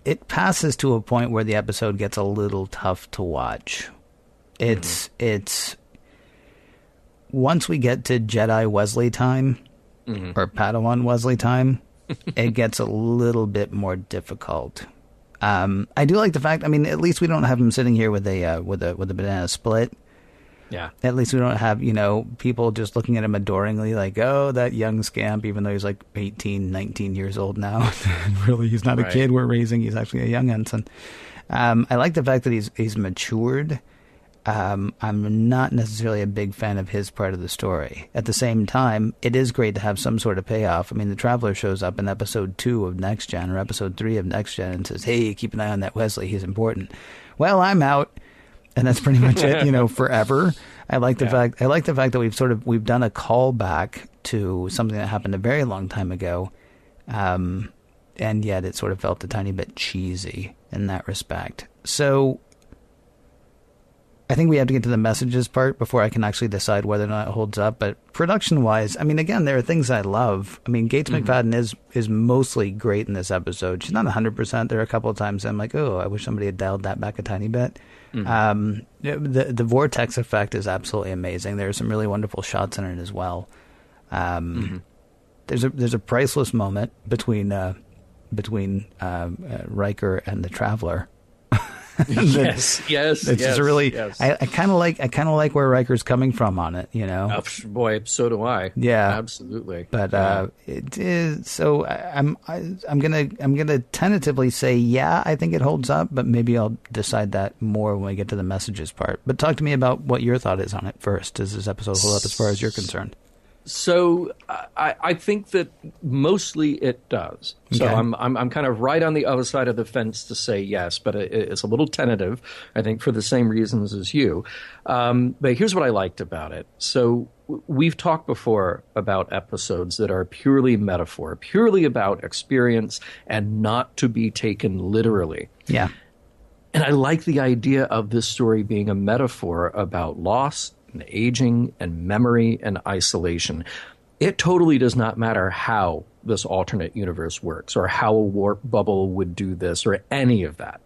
It passes to a point where the episode gets a little tough to watch. It's once we get to Jedi Wesley time, or Padawan Wesley time, it gets a little bit more difficult. I do like the fact, I mean, at least we don't have him sitting here with a banana split. Yeah. At least we don't have, people just looking at him adoringly like, oh, that young scamp, even though he's like 18, 19 years old now. Really, he's not a kid we're raising. He's actually a young ensign. I like the fact that he's matured. I'm not necessarily a big fan of his part of the story. At the same time, it is great to have some sort of payoff. I mean, the Traveler shows up in episode 2 of Next Gen or episode 3 of Next Gen and says, hey, keep an eye on that Wesley. He's important. Well, I'm out. And that's pretty much it, forever. I like the fact that we've done a callback to something that happened a very long time ago. And yet it sort of felt a tiny bit cheesy in that respect. So I think we have to get to the messages part before I can actually decide whether or not it holds up. But production-wise, I mean, again, there are things I love. I mean, Gates McFadden is mostly great in this episode. She's not 100%. There are a couple of times I'm like, oh, I wish somebody had dialed that back a tiny bit. The vortex effect is absolutely amazing. There are some really wonderful shots in it as well. There's a priceless moment between Riker and the Traveler. Yes. It's just really. Yes. I kind of like where Riker's coming from on it. Oh, boy, so do I. Yeah, absolutely. But it is. So I'm gonna tentatively say I think it holds up, but maybe I'll decide that more when we get to the messages part. But talk to me about what your thought is on it first. Does this episode hold up as far as you're concerned? So I think that mostly it does. So Okay. I'm kind of right on the other side of the fence to say yes, but it's a little tentative, I think, for the same reasons as you. But here's what I liked about it. So we've talked before about episodes that are purely metaphor, purely about experience and not to be taken literally. Yeah. And I like the idea of this story being a metaphor about loss and aging and memory and isolation. It totally does not matter how this alternate universe works or how a warp bubble would do this or any of that.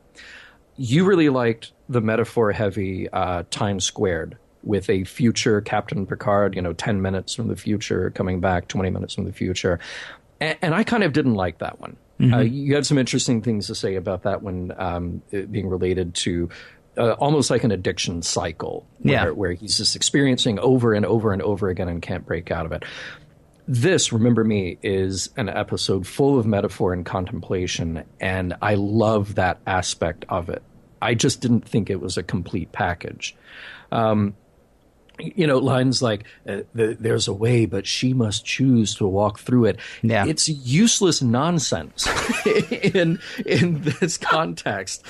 You really liked the metaphor-heavy time squared with a future Captain Picard, 10 minutes from the future, coming back 20 minutes from the future. And I kind of didn't like that one. You had some interesting things to say about that one being related to almost like an addiction cycle where he's just experiencing over and over and over again and can't break out of it. This, Remember Me, is an episode full of metaphor and contemplation, and I love that aspect of it. I just didn't think it was a complete package. Lines like, there's a way, but she must choose to walk through it. Yeah. It's useless nonsense in this context.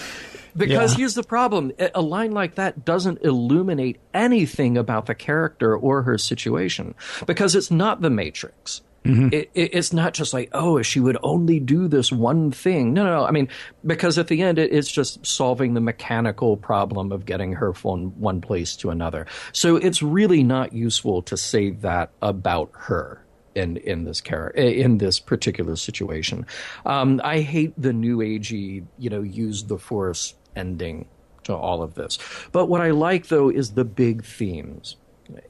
Because here's the problem. A line like that doesn't illuminate anything about the character or her situation. Because it's not the Matrix. It's not just like, oh, if she would only do this one thing. No. I mean, because at the end, it's just solving the mechanical problem of getting her from one place to another. So it's really not useful to say that about her. In this particular situation, I hate the new agey, use the Force ending to all of this. But what I like, though, is the big themes: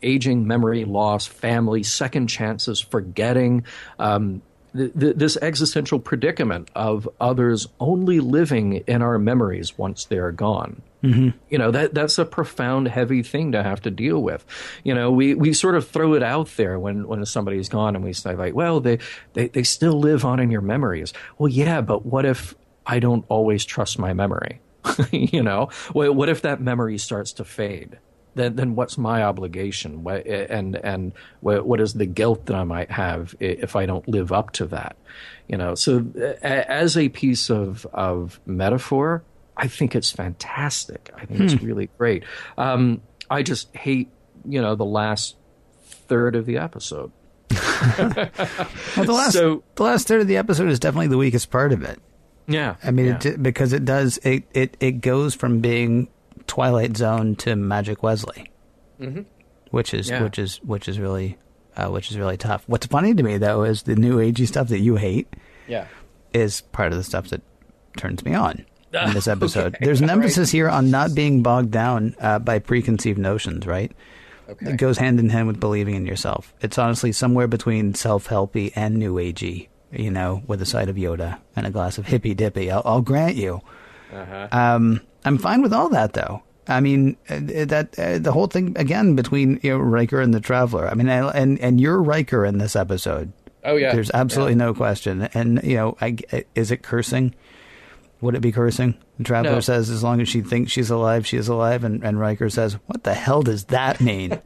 aging, memory, loss, family, second chances, forgetting. This existential predicament of others only living in our memories once they're gone. That's a profound, heavy thing to have to deal with. We sort of throw it out there when somebody's gone, and we say, like, well, they still live on in your memories. Well, yeah, but what if I don't always trust my memory? What if that memory starts to fade? then what's my obligation? And what is the guilt that I might have if I don't live up to that? So as a piece of metaphor, I think it's fantastic. I think it's really great. I just hate, the last third of the episode. Well, the last third of the episode is definitely the weakest part of it. Yeah, I mean, because it goes from being Twilight Zone to Magic Wesley, which is really tough. What's funny to me though is the new agey stuff that you hate. Yeah, is part of the stuff that turns me on in this episode. Okay. There's an emphasis here on not being bogged down by preconceived notions, right? Okay. It goes hand in hand with believing in yourself. It's honestly somewhere between self-helpy and new agey, with a side of Yoda and a glass of hippy dippy. I'll grant you. I'm fine with all that, though. I mean, the whole thing again between Riker and the Traveler. I mean, and you're Riker in this episode. Oh yeah, there's absolutely no question. And is it cursing? Would it be cursing? The Traveler says, as long as she thinks she's alive, she is alive. And Riker says, what the hell does that mean?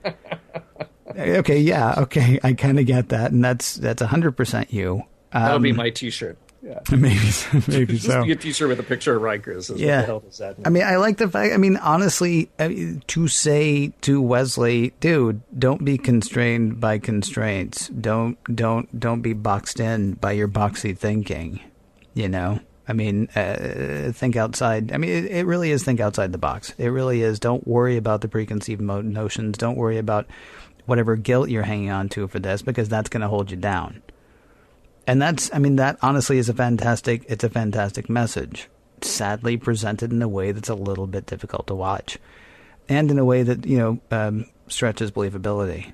Okay, yeah, okay, I kind of get that, and that's 100% you. That'll be my T-shirt. Yeah, maybe so. Just a T-shirt with a picture of Riker. What the hell does that mean? I mean, I like the fact. I mean, honestly, to say to Wesley, dude, don't be constrained by constraints. Don't be boxed in by your boxy thinking. I mean, think outside. I mean, it really is think outside the box. It really is. Don't worry about the preconceived notions. Don't worry about whatever guilt you're hanging on to for this, because that's going to hold you down. And that honestly is a fantastic message. Sadly presented in a way that's a little bit difficult to watch. And in a way that, stretches believability.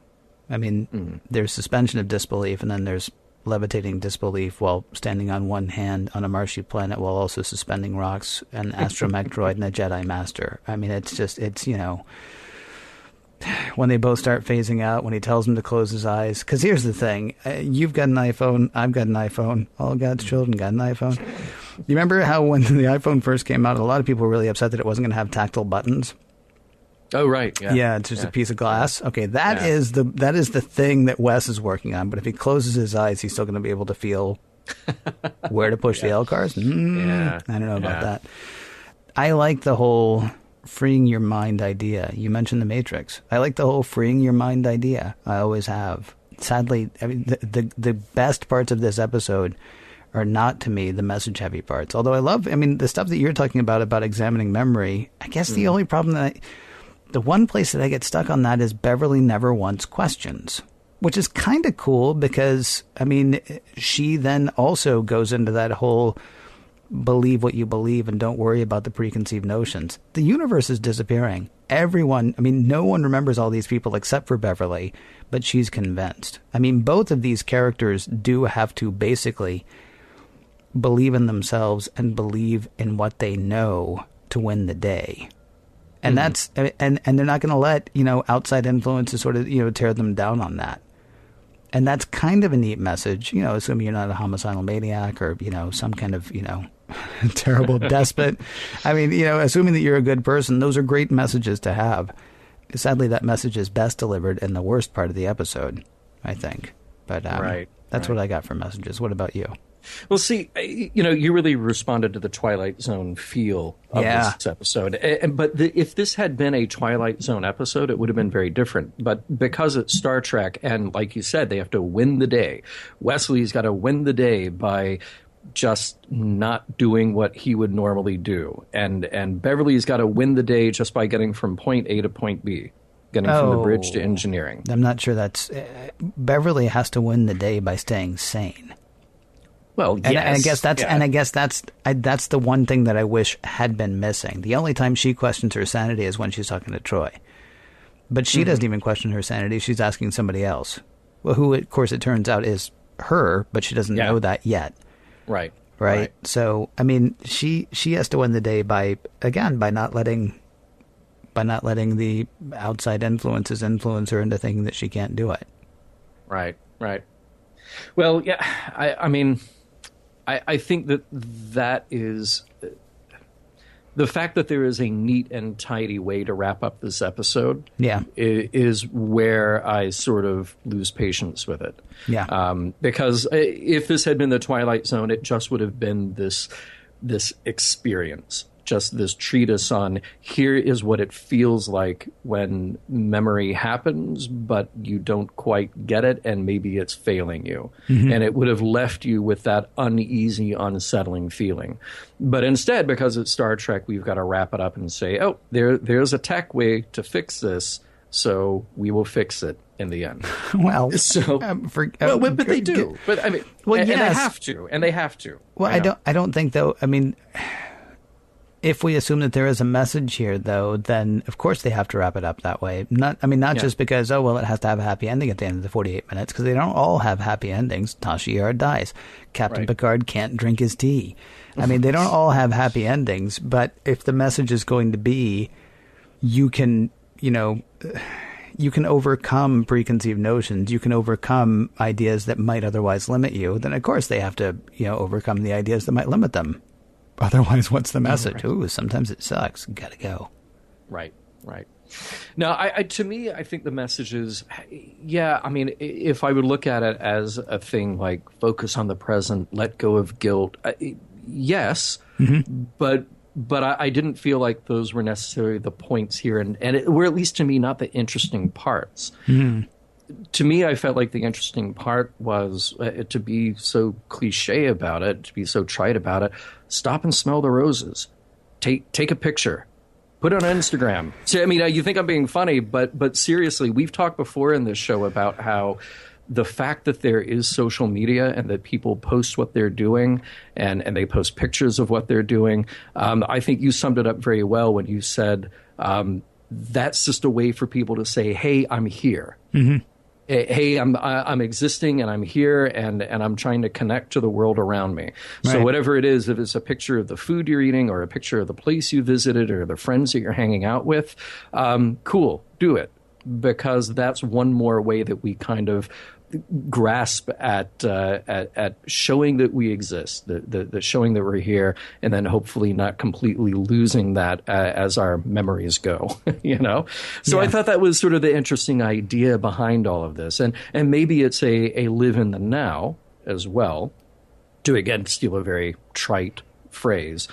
I mean, there's suspension of disbelief, and then there's levitating disbelief while standing on one hand on a marshy planet while also suspending rocks, an astromech droid and a Jedi Master. I mean, when they both start phasing out, when he tells him to close his eyes. Because here's the thing. You've got an iPhone. I've got an iPhone. All God's children got an iPhone. You remember how when the iPhone first came out, a lot of people were really upset that it wasn't going to have tactile buttons? Oh, right. Yeah. Yeah, it's just a piece of glass. Okay, that is the thing that Wes is working on. But if he closes his eyes, he's still going to be able to feel where to push the L cars. I don't know about that. I like the whole freeing your mind idea. You mentioned the Matrix. I like the whole freeing your mind idea. I always have. Sadly, I mean, the best parts of this episode are not, to me, the message heavy parts. Although I love, the stuff that you're talking about examining memory. I guess the only problem the one place that I get stuck on that is Beverly never wants questions, which is kind of cool because, she then also goes into that whole believe what you believe and don't worry about the preconceived notions. The universe is disappearing. Everyone, no one remembers all these people except for Beverly, but she's convinced. Both of these characters do have to basically believe in themselves and believe in what they know to win the day. And that's, and they're not going to let, outside influences sort of, tear them down on that. And that's kind of a neat message, assuming you're not a homicidal maniac or, some kind of, terrible despot. Assuming that you're a good person, those are great messages to have. Sadly, that message is best delivered in the worst part of the episode, I think. But that's what I got for messages. What about you? Well, see, you really responded to the Twilight Zone feel of this episode. But if this had been a Twilight Zone episode, it would have been very different. But because it's Star Trek, and like you said, they have to win the day. Wesley's got to win the day by just not doing what he would normally do. And Beverly's got to win the day just by getting from point A to point B. Getting from the bridge to engineering. I'm not sure that's... Beverly has to win the day by staying sane. Well, yes. And I guess that's the one thing that I wish had been missing. The only time she questions her sanity is when she's talking to Troy. But she doesn't even question her sanity. She's asking somebody else. Well, who, of course, it turns out is her, but she doesn't know that yet. Right. So, she has to win the day by not letting the outside influences influence her into thinking that she can't do it. Right. Well, yeah, I think that is the fact that there is a neat and tidy way to wrap up this episode Yeah. is where I sort of lose patience with it. Yeah. Because if this had been the Twilight Zone, it just would have been this experience, just this treatise on here is what it feels like when memory happens, but you don't quite get it, and maybe it's failing you. Mm-hmm. And it would have left you with that uneasy, unsettling feeling. But instead, because it's Star Trek, we've got to wrap it up and say, oh, there's a tech way to fix this, so we will fix it in the end. Well, so, but they do. But I mean, well, and yes. they have to. Well, I don't think though. I mean, if we assume that there is a message here, though, then of course they have to wrap it up that way. Not just because, oh, well, it has to have a happy ending at the end of the 48 minutes, because they don't all have happy endings. Tasha Yar dies. Captain Picard can't drink his tea. I mean, they don't all have happy endings, but if the message is going to be, you can overcome preconceived notions, you can overcome ideas that might otherwise limit you, then of course they have to, overcome the ideas that might limit them. Otherwise, what's the message? Right. Ooh, sometimes it sucks. Gotta go. Right. Now, to me, I think the message is, I mean, if I would look at it as a thing like focus on the present, let go of guilt, yes, mm-hmm. but I didn't feel like those were necessarily the points here, and it were, at least to me, not the interesting parts. Mm-hmm. To me, I felt like the interesting part was to be so cliche about it, to be so trite about it. Stop and smell the roses. Take a picture. Put it on Instagram. So, I mean, you think I'm being funny, but seriously, we've talked before in this show about how the fact that there is social media and that people post what they're doing and they post pictures of what they're doing, I think you summed it up very well when you said that's just a way for people to say, hey, I'm here. Mm-hmm. Hey, I'm existing and I'm here and I'm trying to connect to the world around me. Right. So whatever it is, if it's a picture of the food you're eating or a picture of the place you visited or the friends that you're hanging out with, cool, do it. Because that's one more way that we kind of grasp at showing that we exist, the showing that we're here, and then hopefully not completely losing that as our memories go, So I thought that was sort of the interesting idea behind all of this. And maybe it's a live in the now as well, to again steal a very trite phrase.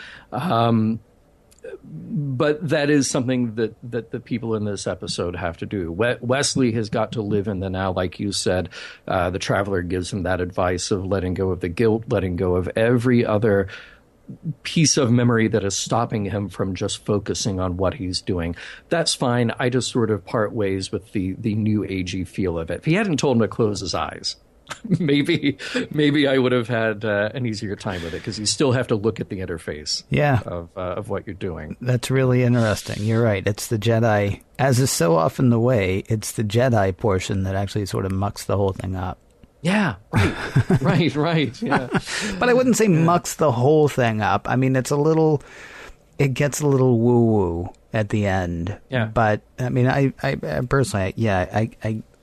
But that is something that the people in this episode have to do. Wesley has got to live in the now, like you said. The Traveler gives him that advice of letting go of the guilt, letting go of every other piece of memory that is stopping him from just focusing on what he's doing. That's fine. I just sort of part ways with the new agey feel of it. If he hadn't told him to close his eyes, maybe I would have had an easier time with it, because you still have to look at the interface of what you're doing. That's really interesting. You're right. It's the Jedi, as is so often the way, it's the Jedi portion that actually sort of mucks the whole thing up. Yeah, right. right. Yeah. But I wouldn't say mucks the whole thing up. I mean, it gets a little woo-woo at the end. Yeah. But, I mean, I personally,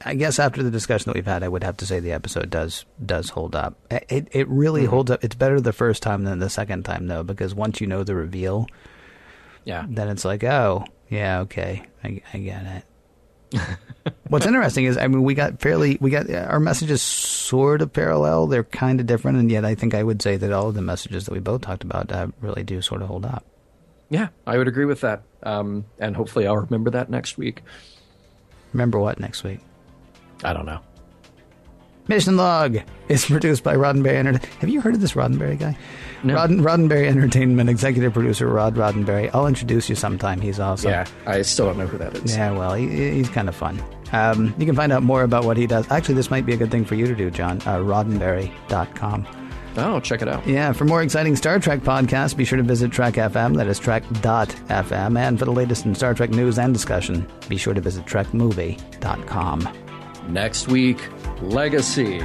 I guess after the discussion that we've had, I would have to say the episode does hold up. It really holds up. It's better the first time than the second time, though, because once you know the reveal, then it's like, oh, yeah, okay, I get it. What's interesting is, I mean, we got our messages sort of parallel. They're kind of different, and yet I think I would say that all of the messages that we both talked about really do sort of hold up. Yeah, I would agree with that. And hopefully I'll remember that next week. Remember what next week? I don't know. Mission Log is produced by Roddenberry Entertainment. Have you heard of this Roddenberry guy? No. Roddenberry Entertainment, executive producer Rod Roddenberry. I'll introduce you sometime. He's awesome. Yeah, I still don't know who that is. Yeah, well, he's kind of fun. You can find out more about what he does. Actually, this might be a good thing for you to do, John. Roddenberry.com. Oh, check it out. Yeah, for more exciting Star Trek podcasts, be sure to visit Trek FM. That is Trek.fm. And for the latest in Star Trek news and discussion, be sure to visit TrekMovie.com. Next week, Legacy.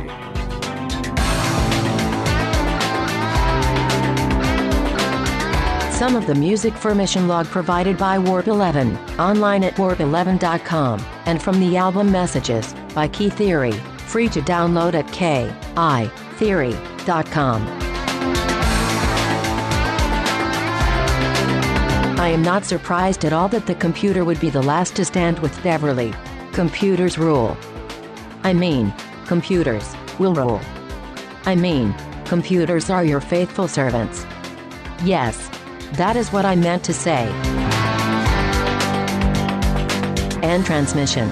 Some of the music for Mission Log provided by Warp 11, online at warp11.com, and from the album Messages by Key Theory, free to download at kitheory.com. I am not surprised at all that the computer would be the last to stand with Beverly. Computers rule. I mean, computers will rule. I mean, computers are your faithful servants. Yes, that is what I meant to say. End transmission.